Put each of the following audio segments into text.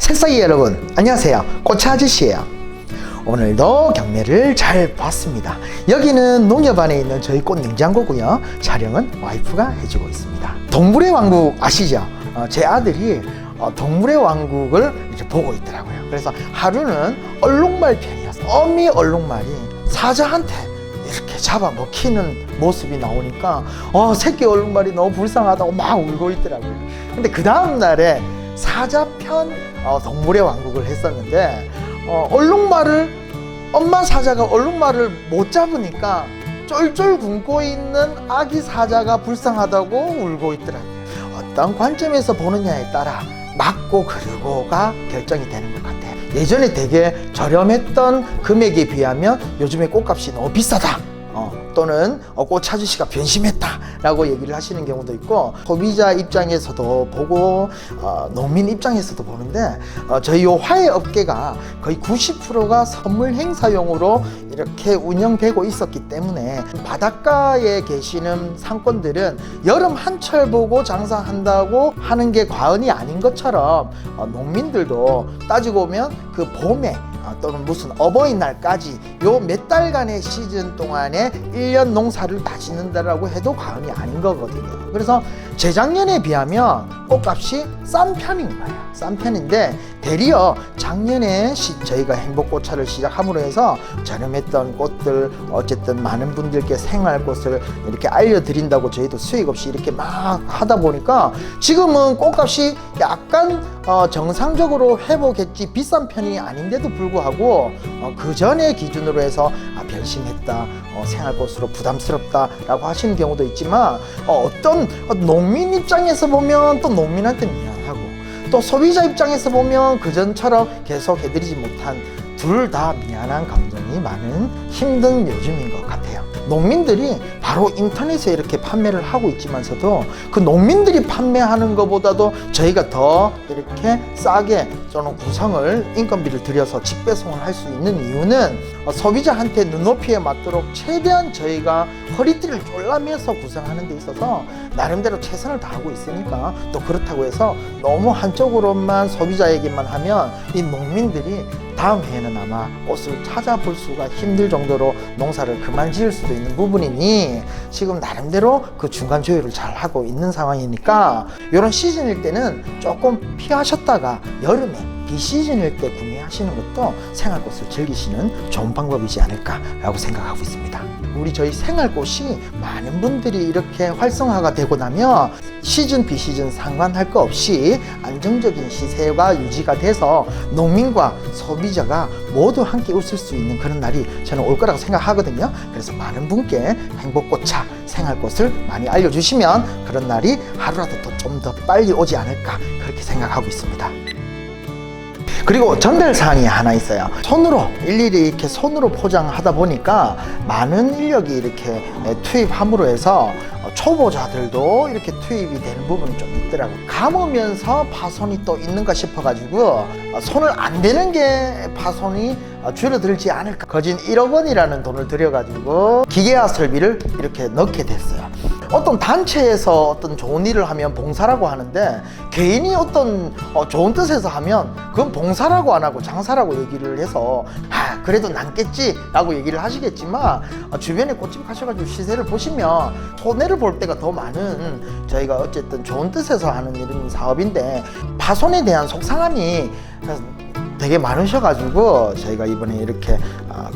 책사기 여러분, 안녕하세요. 꽃차 아저씨예요. 오늘도 경매를 잘 봤습니다. 여기는 농협 안에 있는 저희 꽃 냉장고고요. 촬영은 와이프가 해주고 있습니다. 동물의 왕국 아시죠? 제 아들이 동물의 왕국을 이렇게 보고 있더라고요. 그래서 하루는 얼룩말 편이었어요. 어미 얼룩말이 사자한테 이렇게 잡아먹히는 모습이 나오니까 새끼 얼룩말이 너무 불쌍하다고 막 울고 있더라고요. 근데 그 다음날에 사자편 동물의 왕국을 했었는데 엄마 사자가 얼룩말을 못 잡으니까 쫄쫄 굶고 있는 아기 사자가 불쌍하다고 울고 있더라고요. 어떤 관점에서 보느냐에 따라 맞고 그르고가 결정이 되는 것 같아요. 예전에 되게 저렴했던 금액에 비하면 요즘에 꽃값이 너무 비싸다, 또는 꽃 아저씨가 변심했다 라고 얘기를 하시는 경우도 있고, 소비자 입장에서도 보고 농민 입장에서도 보는데, 저희 요 화훼업계가 거의 90%가 선물 행사용으로 이렇게 운영되고 있었기 때문에 바닷가에 계시는 상권들은 여름 한철 보고 장사한다고 하는 게 과언이 아닌 것처럼, 농민들도 따지고 보면 그 봄에 또는 무슨 어버이날까지 요 몇 달간의 시즌 동안에 1년 농사를 다 짓는다라고 해도 과언이 아닌 거거든요. 그래서 재작년에 비하면 꽃값이 싼 편인 거예요. 싼 편인데 대리어 작년에 저희가 행복꽃차를 시작함으로 해서 저렴했던 꽃들, 어쨌든 많은 분들께 생활꽃을 이렇게 알려드린다고 저희도 수익 없이 이렇게 막 하다 보니까 지금은 꽃값이 약간 정상적으로 회복했지 비싼 편이 아닌데도 불구하고 그 전에 기준으로 해서 변심했다, 생활꽃으로 부담스럽다라고 하시는 경우도 있지만, 어떤 농민 입장에서 보면 또 농민한테 미안하고, 또 소비자 입장에서 보면 그전처럼 계속 해드리지 못한, 둘 다 미안한 감정이 많은 힘든 요즘인 것 같아요. 농민들이 바로 인터넷에 이렇게 판매를 하고 있지만서도 그 농민들이 판매하는 것보다도 저희가 더 이렇게 싸게 또는 구성을 인건비를 들여서 직배송을 할 수 있는 이유는 소비자한테 눈높이에 맞도록 최대한 저희가 허리띠를 졸라매서 구성하는 데 있어서 나름대로 최선을 다하고 있으니까, 또 그렇다고 해서 너무 한쪽으로만 소비자에게만 하면 이 농민들이 다음 해에는 아마 꽃을 찾아볼 수가 힘들 정도로 농사를 그만 지을 수도 있는 부분이니, 지금 나름대로 그 중간 조율을 잘 하고 있는 상황이니까 이런 시즌일 때는 조금 피하셨다가 여름에 비시즌일 때 구매하시는 것도 생활꽃을 즐기시는 좋은 방법이지 않을까라고 생각하고 있습니다. 우리 저희 생활꽃이 많은 분들이 이렇게 활성화가 되고 나면 시즌 비시즌 상관할 거 없이 안정적인 시세가 유지가 돼서 농민과 소비자가 모두 함께 웃을 수 있는 그런 날이 저는 올 거라고 생각하거든요. 그래서 많은 분께 행복꽃차, 생활꽃을 많이 알려주시면 그런 날이 하루라도 좀 더 빨리 오지 않을까, 그렇게 생각하고 있습니다. 그리고 전달사항이 하나 있어요. 손으로 일일이 이렇게 손으로 포장하다 보니까 많은 인력이 이렇게 투입함으로 해서 초보자들도 이렇게 투입이 되는 부분이 좀 있더라고요. 감으면서 파손이 또 있는가 싶어가지고 손을 안 대는 게 파손이 줄어들지 않을까, 거진 1억 원이라는 돈을 들여가지고 기계화 설비를 이렇게 넣게 됐어요. 어떤 단체에서 어떤 좋은 일을 하면 봉사라고 하는데, 개인이 어떤 좋은 뜻에서 하면 그건 봉사라고 안 하고 장사라고 얘기를 해서 그래도 남겠지 라고 얘기를 하시겠지만, 주변에 꽃집 가셔가지고 시세를 보시면 손해를 볼 때가 더 많은, 저희가 어쨌든 좋은 뜻에서 하는 이런 사업인데 파손에 대한 속상함이 되게 많으셔가지고 저희가 이번에 이렇게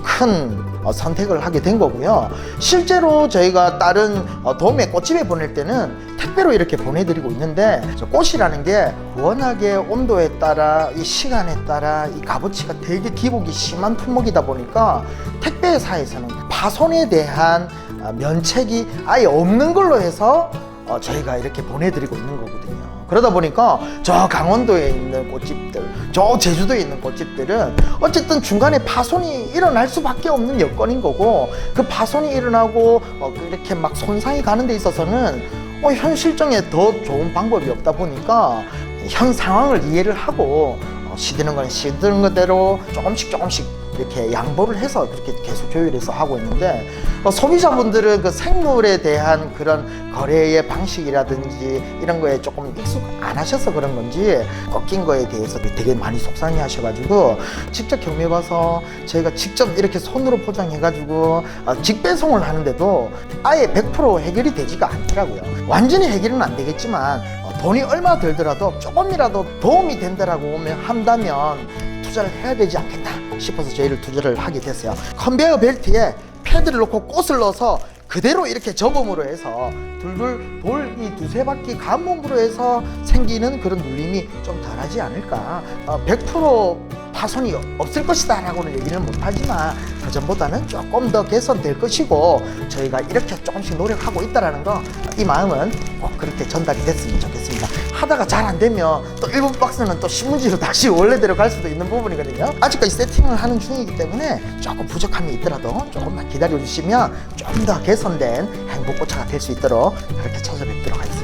큰 선택을 하게 된 거고요. 실제로 저희가 다른 도매 꽃집에 보낼 때는 택배로 이렇게 보내드리고 있는데, 꽃이라는 게 워낙에 온도에 따라 이 시간에 따라 이 값어치가 되게 기복이 심한 품목이다 보니까 택배사에서는 파손에 대한 면책이 아예 없는 걸로 해서 저희가 이렇게 보내드리고 있는 거거든요. 그러다 보니까 저 강원도에 있는 꽃집들, 저 제주도에 있는 꽃집들은 어쨌든 중간에 파손이 일어날 수밖에 없는 여건인 거고, 그 파손이 일어나고 이렇게 막 손상이 가는 데 있어서는 현 실정에 더 좋은 방법이 없다 보니까 현 상황을 이해를 하고 시드는 건 시드는 거대로 조금씩 이렇게 양보를 해서 그렇게 계속 조율해서 하고 있는데, 소비자분들은 그 생물에 대한 그런 거래의 방식이라든지 이런 거에 조금 익숙 안 하셔서 그런 건지 꺾인 거에 대해서 되게 많이 속상해 하셔가지고, 직접 경매 와서 저희가 직접 이렇게 손으로 포장해가지고 직배송을 하는데도 아예 100% 해결이 되지가 않더라고요. 완전히 해결은 안 되겠지만 돈이 얼마 들더라도 조금이라도 도움이 된다라고 한다면 투자를 해야 되지 않겠다 싶어서 저희를 투자를 하게 됐어요. 컨베이어 벨트에 패드를 넣고 꽃을 넣어서 그대로 이렇게 접음으로 해서 둘둘 돌이 두세 바퀴 감음으로 해서 생기는 그런 눌림이 좀 덜하지 않을까. 100% 파손이 없을 것이다 라고는 얘기는 못하지만 그전보다는 조금 더 개선될 것이고, 저희가 이렇게 조금씩 노력하고 있다는 거, 이 마음은 꼭 그렇게 전달이 됐으면 좋겠습니다. 하다가 잘 안 되면 또 일본 박스는 또 신문지로 다시 원래대로 갈 수도 있는 부분이거든요. 아직까지 세팅을 하는 중이기 때문에 조금 부족함이 있더라도 조금만 기다려 주시면 좀 더 개선된 행복고차가 될 수 있도록 그렇게 찾아뵙도록 하겠습니다.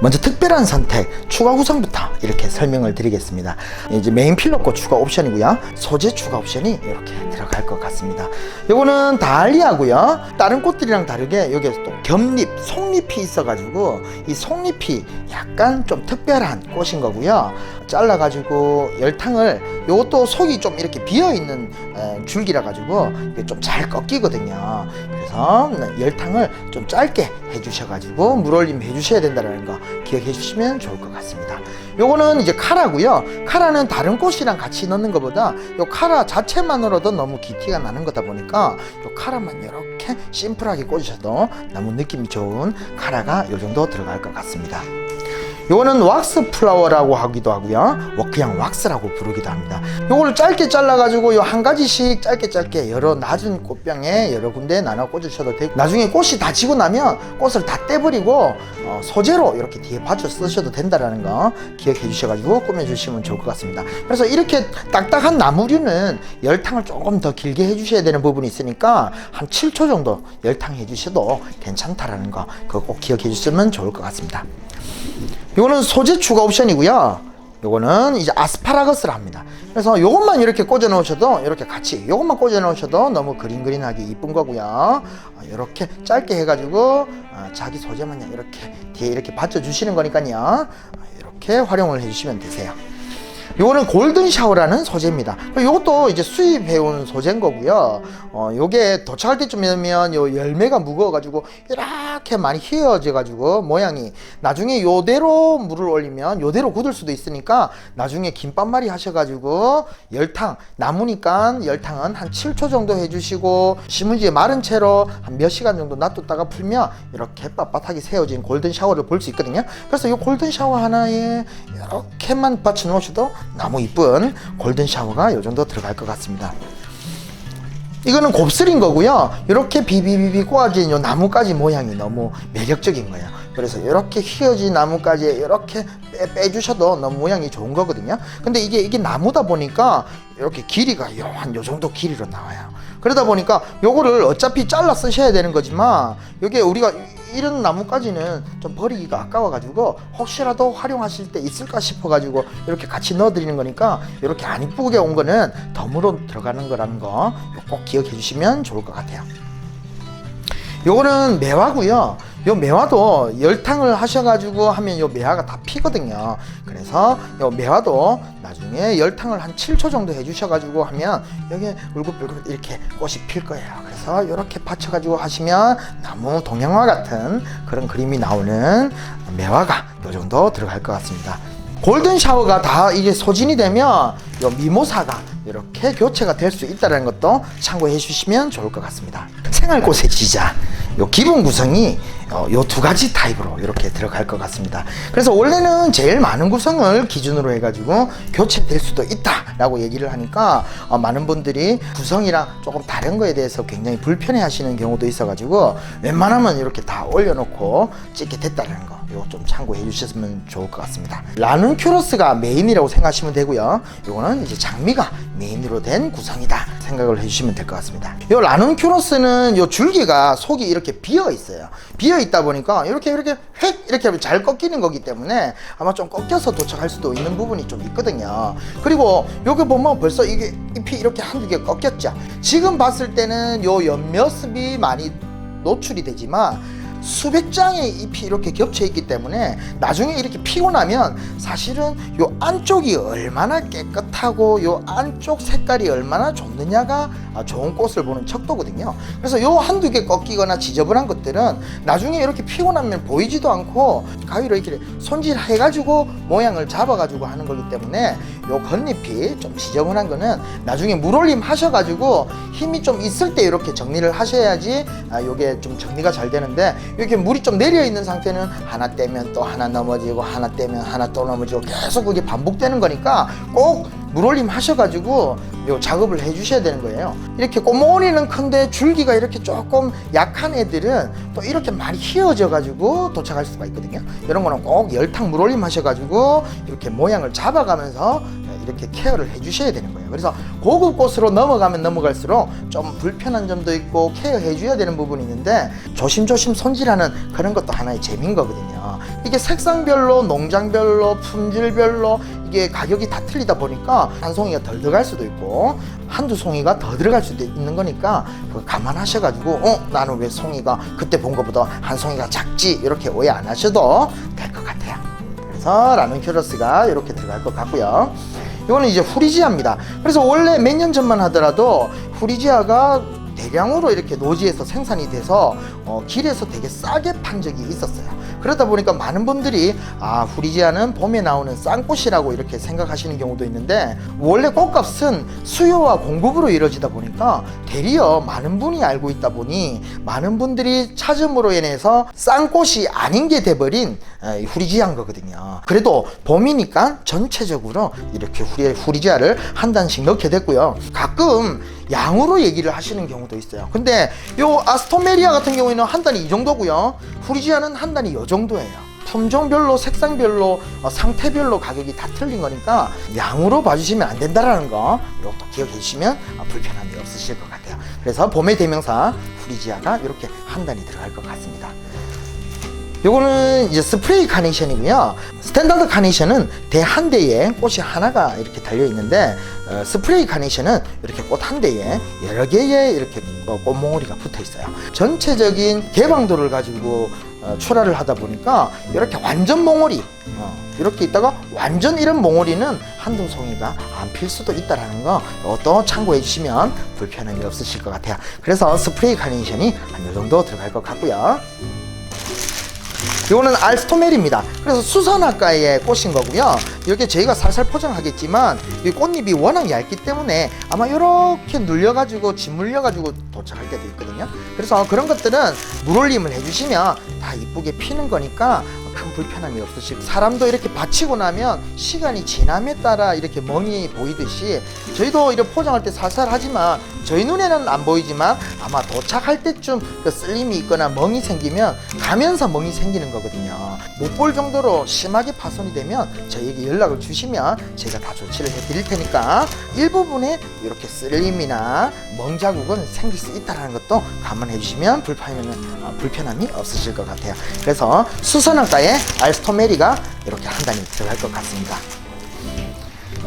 먼저 특별한 선택, 추가 구성부터 이렇게 설명을 드리겠습니다. 이제 메인 필러꽃 추가 옵션이고요. 소재 추가 옵션이 이렇게 들어갈 것 같습니다. 요거는 다알리아고요. 다른 꽃들이랑 다르게 여기에 또 겹잎, 속잎이 있어가지고 이 속잎이 약간 좀 특별한 꽃인 거고요. 잘라가지고 열탕을, 요것도 속이 좀 이렇게 비어있는 줄기라 가지고 좀 잘 꺾이거든요. 그래서 열탕을 좀 짧게 해주셔가지고 물올림 해주셔야 된다는 거 기억해 주시면 좋을 것 같습니다. 요거는 이제 카라고요. 카라는 다른 꽃이랑 같이 넣는 것보다 요 카라 자체만으로도 너무 기티가 나는 거다 보니까 요 카라만 이렇게 심플하게 꽂으셔도 너무 느낌이 좋은 카라가 요 정도 들어갈 것 같습니다. 요거는 왁스 플라워라고 하기도 하고요. 그냥 왁스라고 부르기도 합니다. 요거를 짧게 잘라가지고 요 한 가지씩 짧게 여러 낮은 꽃병에 여러 군데 나눠 꽂으셔도 되고, 나중에 꽃이 다 지고 나면 꽃을 다 떼버리고 소재로 이렇게 뒤에 받쳐 쓰셔도 된다라는 거 기억해 주셔가지고 꾸며주시면 좋을 것 같습니다. 그래서 이렇게 딱딱한 나무류는 열탕을 조금 더 길게 해주셔야 되는 부분이 있으니까 한 7초 정도 열탕 해주셔도 괜찮다라는 거 그거 꼭 기억해 주시면 좋을 것 같습니다. 요거는 소재 추가 옵션이고요. 요거는 이제 아스파라거스를 합니다. 그래서 요것만 이렇게 꽂아 놓으셔도, 이렇게 같이 요것만 꽂아 놓으셔도 너무 그린그린하게 이쁜 거고요. 이렇게 짧게 해가지고 자기 소재만 이렇게 뒤에 이렇게 받쳐 주시는 거니까요. 이렇게 활용을 해주시면 되세요. 요거는 골든 샤워라는 소재입니다. 요것도 이제 수입해온 소재인 거고요. 요게 도착할 때쯤 되면 요 열매가 무거워가지고 이렇게 많이 휘어져가지고 모양이, 나중에 요대로 물을 올리면 요대로 굳을 수도 있으니까 나중에 김밥말이 하셔가지고 열탕, 남으니까 열탕은 한 7초 정도 해주시고 신문지에 마른 채로 한 몇 시간 정도 놔뒀다가 풀면 이렇게 빳빳하게 세워진 골든 샤워를 볼 수 있거든요. 그래서 요 골든 샤워 하나에 이렇게만 받쳐 놓으셔도 너무 이쁜 골든 샤워가 요 정도 들어갈 것 같습니다. 이거는 곱슬인 거고요. 이렇게 비비비비 꼬아진 요 나뭇가지 모양이 너무 매력적인 거예요. 그래서 이렇게 휘어진 나뭇가지에 이렇게 빼주셔도 너무 모양이 좋은 거거든요. 근데 이게 나무다 보니까 이렇게 길이가 한 요 정도 길이로 나와요. 그러다 보니까 요거를 어차피 잘라 쓰셔야 되는 거지만, 요게 우리가 이런 나뭇가지는 좀 버리기가 아까워가지고 혹시라도 활용하실 때 있을까 싶어가지고 이렇게 같이 넣어드리는 거니까, 이렇게 안 이쁘게 온 거는 덤으로 들어가는 거라는 거 꼭 기억해 주시면 좋을 것 같아요. 요거는 매화고요. 요 매화도 열탕을 하셔가지고 하면 요 매화가 다 피거든요. 그래서 요 매화도 나중에 열탕을 한 7초 정도 해주셔가지고 하면 여기에 울긋불긋 이렇게 꽃이 필 거예요. 그래서 이렇게 받쳐가지고 하시면 나무 동양화 같은 그런 그림이 나오는 매화가 요 정도 들어갈 것 같습니다. 골든 샤워가 다 이게 소진이 되면 요 미모사가 이렇게 교체가 될 수 있다는 것도 참고해 주시면 좋을 것 같습니다. 생활꽃의 지자, 요 기본 구성이 요 두 가지 타입으로 이렇게 들어갈 것 같습니다. 그래서 원래는 제일 많은 구성을 기준으로 해가지고 교체될 수도 있다 라고 얘기를 하니까 많은 분들이 구성이랑 조금 다른 거에 대해서 굉장히 불편해 하시는 경우도 있어가지고 웬만하면 이렇게 다 올려놓고 찍게 됐다는 거 이거 좀 참고해 주셨으면 좋을 것 같습니다. 라눈큐러스가 메인이라고 생각하시면 되고요. 이거는 이제 장미가 메인으로 된 구성이다 생각을 해주시면 될 것 같습니다. 이 라눈큐러스는 이 줄기가 속이 이렇게 비어 있어요. 비어 있다 보니까 이렇게 획 이렇게 하면 잘 꺾이는 거기 때문에 아마 좀 꺾여서 도착할 수도 있는 부분이 좀 있거든요. 그리고 여기 보면 벌써 이게 잎이 이렇게 한두 개 꺾였죠. 지금 봤을 때는 요 옆모습이 많이 노출이 되지만 수백 장의 잎이 이렇게 겹쳐 있기 때문에 나중에 이렇게 피고 나면 사실은 요 안쪽이 얼마나 깨끗하고 요 안쪽 색깔이 얼마나 좋느냐가 좋은 꽃을 보는 척도거든요. 그래서 요 한두 개 꺾이거나 지저분한 것들은 나중에 이렇게 피고 나면 보이지도 않고 가위로 이렇게 손질해 가지고 모양을 잡아 가지고 하는 거기 때문에 요 겉잎이 좀 지저분한 거는 나중에 물올림 하셔 가지고 힘이 좀 있을 때 이렇게 정리를 하셔야지 요게 좀 정리가 잘 되는데 이렇게 물이 좀 내려 있는 상태는 하나 떼면 또 하나 넘어지고 하나 떼면 하나 또 넘어지고 계속 그게 반복되는 거니까 꼭 물올림 하셔가지고 요 작업을 해 주셔야 되는 거예요. 이렇게 꽃몽오리는 큰데 줄기가 이렇게 조금 약한 애들은 또 이렇게 많이 휘어져 가지고 도착할 수가 있거든요. 이런 거는 꼭 열탕 물올림 하셔가지고 이렇게 모양을 잡아가면서 이렇게 케어를 해 주셔야 되는 거예요. 그래서 고급 꽃으로 넘어가면 넘어갈수록 좀 불편한 점도 있고 케어해 줘야 되는 부분이 있는데 조심조심 손질하는 그런 것도 하나의 재미인 거거든요. 이게 색상별로 농장별로 품질별로 이게 가격이 다 틀리다 보니까 한 송이가 덜 들어갈 수도 있고 한두 송이가 더 들어갈 수도 있는 거니까 그거 감안하셔가지고 나는 왜 송이가 그때 본 것보다 한 송이가 작지 이렇게 오해 안 하셔도 될 것 같아요. 그래서 라눈큐러스가 이렇게 들어갈 것 같고요. 이거는 이제 후리지아입니다. 그래서 원래 몇 년 전만 하더라도 후리지아가 대량으로 이렇게 노지에서 생산이 돼서 길에서 되게 싸게 판 적이 있었어요. 그러다 보니까 많은 분들이 후리지아는 봄에 나오는 쌍꽃이라고 이렇게 생각하시는 경우도 있는데 원래 꽃값은 수요와 공급으로 이루어지다 보니까 대리어 많은 분이 알고 있다 보니 많은 분들이 찾음으로 인해서 쌍꽃이 아닌 게 돼버린 후리지아인 거거든요. 그래도 봄이니까 전체적으로 이렇게 후리지아를 한 단씩 넣게 됐고요. 가끔 양으로 얘기를 하시는 경우도 있어요. 근데 요 아스토메리아 같은 경우에는 한 단이 이 정도고요. 후리지아는 한 단이 요 정도예요. 품종별로 색상별로 상태별로 가격이 다 틀린 거니까 양으로 봐주시면 안 된다라는 거 이것도 기억해 주시면 불편함이 없으실 것 같아요. 그래서 봄의 대명사 후리지아가 이렇게 한 단이 들어갈 것 같습니다. 요거는 이제 스프레이 카네이션이고요. 스탠다드 카네이션은 대 한 대에 꽃이 하나가 이렇게 달려 있는데 스프레이 카네이션은 이렇게 꽃 한 대에 여러 개의 이렇게 꽃몽오리가 붙어 있어요. 전체적인 개방도를 가지고 출하를 하다 보니까 이렇게 완전 몽오리 이렇게 있다가 완전 이런 몽오리는 한두 송이가 안 필 수도 있다라는 거 이것도 참고해 주시면 불편함이 없으실 것 같아요. 그래서 스프레이 카네이션이 한 요 정도 들어갈 것 같고요. 이거는 알스토메리입니다. 그래서 수선화가의 꽃인 거고요. 이렇게 저희가 살살 포장하겠지만 이 꽃잎이 워낙 얇기 때문에 아마 이렇게 눌려가지고 짓물려가지고 도착할 때도 있거든요. 그래서 그런 것들은 물올림을 해주시면 다 이쁘게 피는 거니까 큰 불편함이 없으시고 사람도 이렇게 받치고 나면 시간이 지남에 따라 이렇게 멍이 보이듯이 저희도 이렇게 포장할 때 살살 하지만 저희 눈에는 안 보이지만 아마 도착할 때쯤 그 쓸림이 있거나 멍이 생기면 가면서 멍이 생기는 거거든요. 못 볼 정도로 심하게 파손이 되면 저희에게 연락을 주시면 저희가 다 조치를 해드릴 테니까 일부분에 이렇게 쓸림이나 멍 자국은 생길 수 있다는 것도 감안해 주시면 불편함이 없으실 것 같아요. 그래서 수선화가의 알스토메리가 이렇게 한 단이 들어갈 것 같습니다.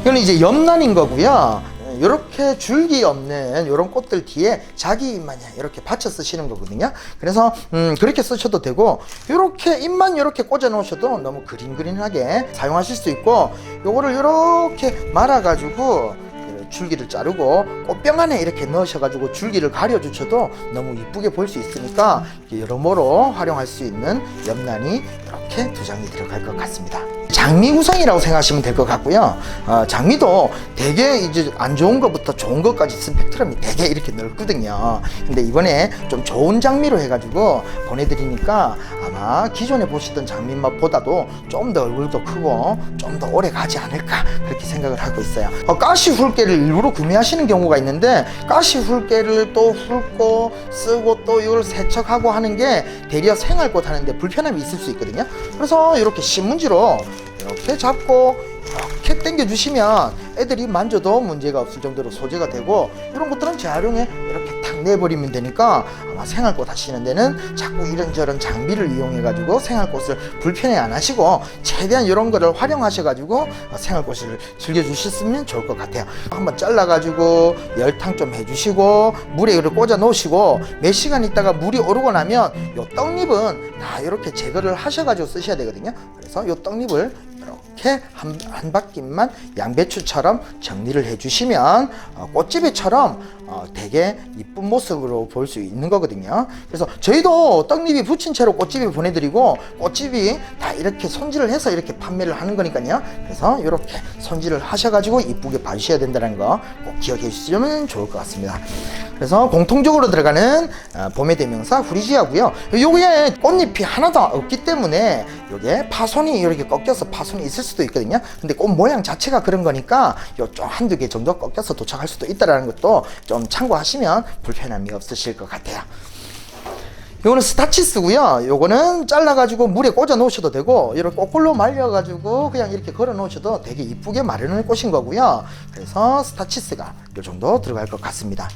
이거는 이제 염란인 거고요. 이렇게 줄기 없는 이런 꽃들 뒤에 자기 잎만 이렇게 받쳐 쓰시는 거거든요. 그래서 그렇게 쓰셔도 되고 이렇게 잎만 이렇게 꽂아 놓으셔도 너무 그린그린하게 사용하실 수 있고 요거를 이렇게 말아 가지고 줄기를 자르고 꽃병 안에 이렇게 넣으셔가지고 줄기를 가려주셔도 너무 이쁘게 볼 수 있으니까 여러모로 활용할 수 있는 염란이 이렇게 두 장이 들어갈 것 같습니다. 장미 구성이라고 생각하시면 될 것 같고요. 장미도 되게 이제 안 좋은 것부터 좋은 것까지 스펙트럼이 되게 이렇게 넓거든요. 근데 이번에 좀 좋은 장미로 해가지고 보내드리니까 아마 기존에 보시던 장미 맛보다도 좀 더 얼굴도 크고 좀 더 오래 가지 않을까 그렇게 생각을 하고 있어요. 가시 훌개를 일부러 구매하시는 경우가 있는데 가시 훌개를 또 훑고 쓰고 또 이걸 세척하고 하는 게 대리어 생활꽃 하는데 불편함이 있을 수 있거든요. 그래서 이렇게 신문지로 이렇게 잡고 이렇게 당겨 주시면 애들이 만져도 문제가 없을 정도로 소재가 되고, 이런 것들은 재활용에 이렇게 탁 내버리면 되니까 아마 생활꽃 하시는 데는 자꾸 이런저런 장비를 이용해 가지고 생활꽃을 불편해 안 하시고 최대한 이런 거를 활용하셔 가지고 생활꽃을 즐겨 주셨으면 좋을 것 같아요. 한번 잘라 가지고 열탕 좀 해주시고 물에 이렇게 꽂아 놓으시고 몇 시간 있다가 물이 오르고 나면 요 떡잎은 다 이렇게 제거를 하셔 가지고 쓰셔야 되거든요. 그래서 요 떡잎을 이렇게 한 바퀴만 양배추처럼 정리를 해주시면 꽃집게처럼 되게 이쁜 모습으로 볼 수 있는 거거든요. 그래서 저희도 떡잎이 붙인 채로 꽃집게 보내드리고 꽃집이 다 이렇게 손질을 해서 이렇게 판매를 하는 거니까요. 그래서 이렇게 손질을 하셔가지고 이쁘게 봐주셔야 된다는 거 꼭 기억해 주시면 좋을 것 같습니다. 그래서 공통적으로 들어가는 봄의 대명사 후리지아고요. 요게 꽃잎이 하나도 없기 때문에 요게 파손이 이렇게 꺾여서 파손이 있을 수도 있거든요. 근데 꽃 모양 자체가 그런 거니까 요 좀 한두 개 정도 꺾여서 도착할 수도 있다는 것도 좀 참고하시면 불편함이 없으실 것 같아요. 요거는 스타치스고요. 요거는 잘라가지고 물에 꽂아 놓으셔도 되고, 이렇게 거꾸로 말려가지고 그냥 이렇게 걸어 놓으셔도 되게 이쁘게 마련을 꽂은 거고요. 그래서 스타치스가 요 정도 들어갈 것 같습니다.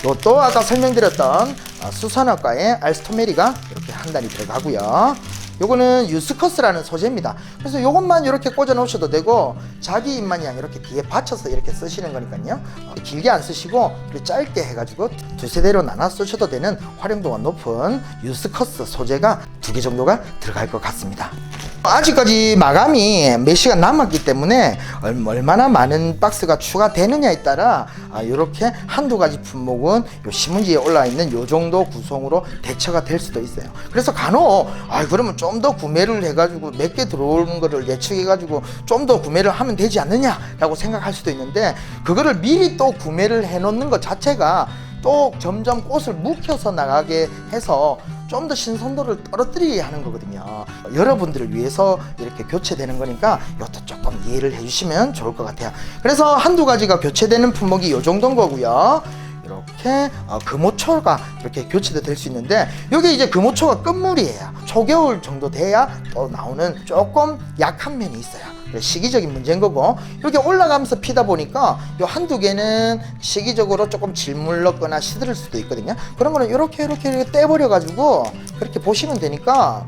요것도 아까 설명드렸던 수산화과의 알스토메리가 이렇게 한 단이 들어가고요. 요거는 유스커스라는 소재입니다. 그래서 요것만 이렇게 꽂아 놓으셔도 되고, 자기 입마냥 이렇게 뒤에 받쳐서 이렇게 쓰시는 거니까요. 길게 안 쓰시고 짧게 해가지고 두세 대로 나눠 쓰셔도 되는 활용도가 높은 유스커스 소재가 2개 정도가 들어갈 것 같습니다. 아직까지 마감이 몇 시간 남았기 때문에 얼마나 많은 박스가 추가되느냐에 따라 이렇게 한두 가지 품목은 요 신문지에 올라와 있는 요 정도 구성으로 대처가 될 수도 있어요. 그래서 간혹 그러면 좀 더 구매를 해가지고 몇 개 들어오는 거를 예측해가지고 좀 더 구매를 하면 되지 않느냐라고 생각할 수도 있는데, 그거를 미리 또 구매를 해놓는 것 자체가 또 점점 꽃을 묵혀서 나가게 해서 좀 더 신선도를 떨어뜨리게 하는 거거든요. 여러분들을 위해서 이렇게 교체되는 거니까 이것도 조금 이해를 해주시면 좋을 것 같아요. 그래서 한두 가지가 교체되는 품목이 이 정도인 거고요. 이렇게 금오초가 이렇게 교체도 될 수 있는데, 이게 이제 금오초가 끝물이에요. 초겨울 정도 돼야 또 나오는 조금 약한 면이 있어요. 시기적인 문제인 거고, 이렇게 올라가면서 피다 보니까 요 한두 개는 시기적으로 조금 질물렀거나 시들을 수도 있거든요. 그런 거는 이렇게 떼버려 가지고 그렇게 보시면 되니까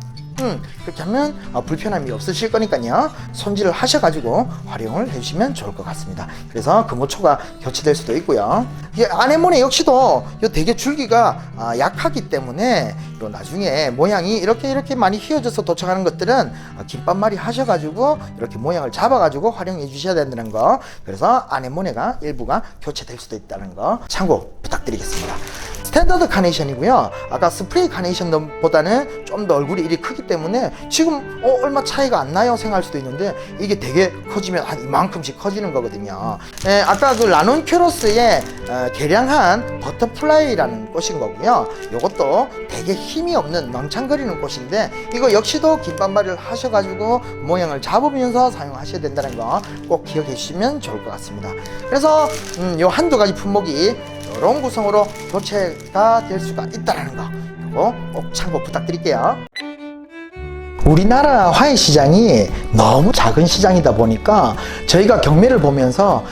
그렇게 하면 불편함이 없으실 거니까요. 손질을 하셔가지고 활용을 해주시면 좋을 것 같습니다. 그래서 금오초가 교체될 수도 있고요. 이게 아네모네 역시도 되게 줄기가 약하기 때문에 요 나중에 모양이 이렇게 많이 휘어져서 도착하는 것들은 김밥말이 하셔가지고 이렇게 모양을 잡아가지고 활용해 주셔야 된다는 거. 그래서 아네모네가 일부가 교체될 수도 있다는 거 참고 부탁드리겠습니다. 스탠더드 카네이션이고요. 아까 스프레이 카네이션보다는 좀 더 얼굴이 일이 크기 때문에 지금 얼마 차이가 안 나요 생각할 수도 있는데, 이게 되게 커지면 한 이만큼씩 커지는 거거든요. 아까 그 라논큐로스의 개량한 버터플라이라는 꽃인 거고요. 이것도 되게 힘이 없는 멍창거리는 꽃인데, 이거 역시도 김밥말이를 하셔가지고 모양을 잡으면서 사용하셔야 된다는 거 꼭 기억해 주시면 좋을 것 같습니다. 그래서 요 한두 가지 품목이 이런 구성으로 교체가 될 수가 있다는 거, 이거 꼭 참고 부탁드릴게요. 우리나라 화훼 시장이 너무 작은 시장이다 보니까 저희가 경매를 보면서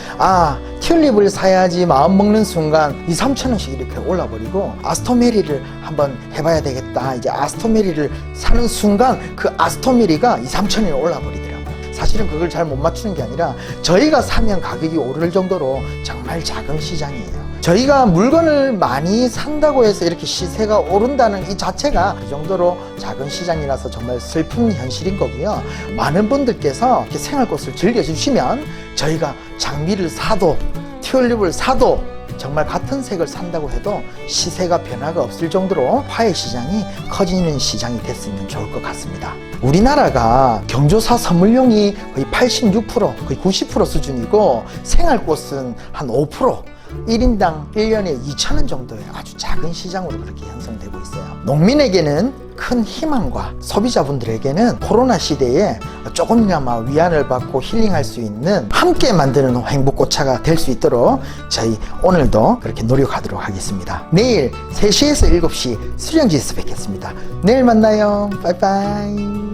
튤립을 사야지 마음 먹는 순간 2-3천원씩 이렇게 올라버리고, 아스토메리를 한번 해봐야 되겠다, 이제 아스토메리를 사는 순간 그 아스토메리가 2-3천원이 올라버리더라고요. 사실은 그걸 잘 못 맞추는 게 아니라 저희가 사면 가격이 오를 정도로 정말 작은 시장이에요. 저희가 물건을 많이 산다고 해서 이렇게 시세가 오른다는 이 자체가 그 정도로 작은 시장이라서 정말 슬픈 현실인 거고요. 많은 분들께서 이렇게 생활꽃을 즐겨주시면 저희가 장미를 사도 튤립을 사도 정말 같은 색을 산다고 해도 시세가 변화가 없을 정도로 화훼 시장이 커지는 시장이 됐으면 좋을 것 같습니다. 우리나라가 경조사 선물용이 거의 86%, 거의 90% 수준이고 생활꽃은 한 5%, 1인당 1년에 2,000원 정도의 아주 작은 시장으로 그렇게 형성되고 있어요. 농민에게는 큰 희망과 소비자분들에게는 코로나 시대에 조금이나마 위안을 받고 힐링할 수 있는 함께 만드는 행복꽃차가 될 수 있도록 저희 오늘도 그렇게 노력하도록 하겠습니다. 내일 3시에서 7시 수령지에서 뵙겠습니다. 내일 만나요. 빠이빠이.